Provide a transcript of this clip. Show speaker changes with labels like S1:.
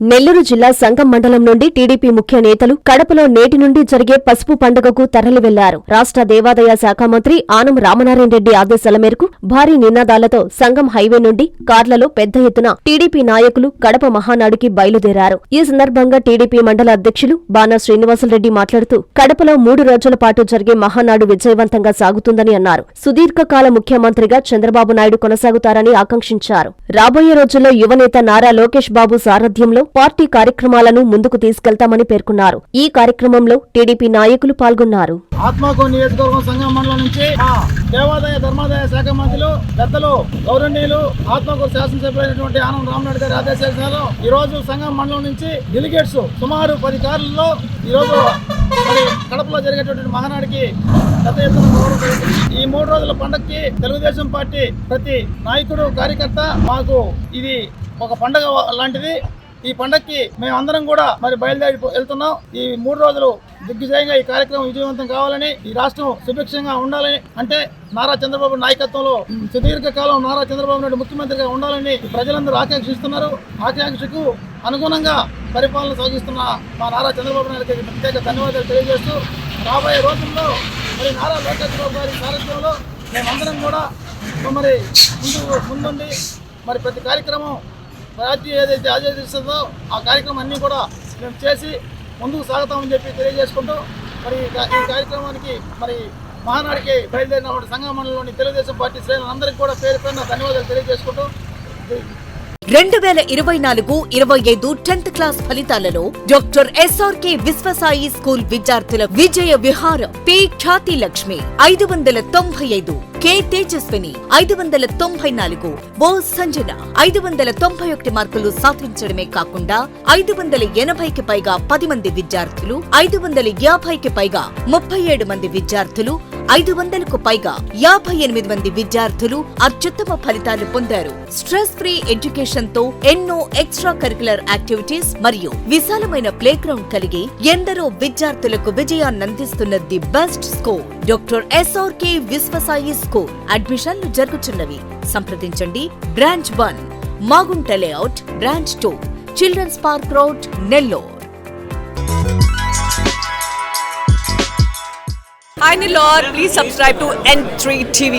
S1: నెల్లూరు జిల్లా సంగం మండలం నుండి టీడీపీ ముఖ్య నేతలు కడపలో నేటి నుండి జరిగే పసుపు పండుగకు తరలి వెళ్లారు. రాష్ట్ర దేవాదాయ శాఖ మంత్రి ఆనం రామనారాయణ రెడ్డి ఆదేశాల మేరకు భారీ నినాదాలతో సంగం హైవే నుండి కార్లలో పెద్ద ఎత్తున టీడీపీ నాయకులు కడప మహానాడుకి బయలుదేరారు. ఈ సందర్భంగా టీడీపీ మండల అధ్యక్షులు బానా శ్రీనివాసులరెడ్డి మాట్లాడుతూ కడపలో 3 రోజుల పాటు జరిగే మహానాడు విజయవంతంగా సాగుతుందని అన్నారు. సుదీర్ఘకాల ముఖ్యమంత్రిగా చంద్రబాబు నాయుడు కొనసాగుతారని ఆకాంక్షించారు. రాబోయే రోజుల్లో యువనేత నారా లోకేష్ బాబు సారథ్యంలో పార్టీ కార్యక్రమాలను ముందుకు తీసుకెళ్తామని పేర్కొన్నారు. ఈ కార్యక్రమంలో టీడీపీ నాయకులు పాల్గొన్నారు.
S2: ఆత్మకూరు నియోజకవర్గం సంగం మండలం నుంచి దేవాదాయ ధర్మాదాయ శాఖ మంత్రులు పెద్దలు గౌరవనీయులు ఆత్మకూరు శాసనసభ్యులైనటువంటి ఆనం రామనాయుడు గారి ఆదేశాల ఈ రోజు సంగం మండలం నుంచి డెలిగేట్స్ సుమారు 10 కార్లలో ఈ రోజు కడపలో జరిగేటువంటి మహానాడికి పెద్ద ఎత్తున ఈ 3 రోజుల పండుగకి తెలుగుదేశం పార్టీ ప్రతి నాయకుడు కార్యకర్త మాకు ఇది ఒక పండుగ లాంటిది. ఈ పండక్కి మేమందరం కూడా బయలుదేరి వెళ్తున్నాం. ఈ 3 రోజులు దిగ్విజయంగా ఈ కార్యక్రమం విజయవంతం కావాలని, ఈ రాష్ట్రం సుభిక్షంగా ఉండాలని, అంటే నారా చంద్రబాబు నాయకత్వంలో సుదీర్ఘకాలం నారా చంద్రబాబు నాయుడు ముఖ్యమంత్రిగా ఉండాలని ప్రజలందరూ ఆకాంక్షిస్తున్నారు. ఆకాంక్షకు అనుగుణంగా పరిపాలన సాగిస్తున్న మా నారా చంద్రబాబు నాయుడుకి ప్రత్యేక ధన్యవాదాలు తెలియజేస్తూ రాబోయే రోజుల్లో నారా లోకేష్ బాబు గారి సారథ్యంలో మేమందరం కూడా ముందుండి ప్రతి కార్యక్రమం పార్టీ ఏదైతే ఆదేశిస్తుందో ఆ కార్యక్రమం అన్నీ కూడా మేము చేసి ముందుకు సాగుతామని చెప్పి తెలియజేసుకుంటూ ఈ కార్యక్రమానికి మహానాడికి బయలుదేరిన సంగం మండలంలోని తెలుగుదేశం పార్టీ శ్రేణులందరికీ కూడా పేరు పేరున ధన్యవాదాలు తెలియజేసుకుంటూ
S3: 2024-25 10th క్లాస్ ఫలితాలలో డాక్టర్ ఎస్ఆర్కే విశ్వసాయి స్కూల్ విద్యార్థుల విజయ విహారం. పి ఖ్యాతి లక్ష్మి 595, కె తేజస్విని 594, ఓ సంజన 591 మార్కులు సాధించడమే కాకుండా 580కి పైగా 10 మంది విద్యార్థులు, 550కి పైగా 37 మంది విద్యార్థులు, 500కు పైగా 58 మంది విద్యార్థులు అత్యుత్తమ ఫలితాలు పొందారు. స్ట్రెస్ ఫ్రీ ఎడ్యుకేషన్ తో ఎన్నో ఎక్స్ట్రా కరిక్యులర్ యాక్టివిటీస్ మరియు విశాలమైన ప్లే గ్రౌండ్ కలిగి ఎందరో విద్యార్థులకు విజయాన్నందిస్తున్న the best school doctor SRK Vishwasai school. అడ్మిషన్లు జరుగుతున్నవి. సంప్రదించండి. Branch 1 Magunta layout, branch 2 children's park road, Nellore.
S4: Hi Nilor, please subscribe to N3 TV.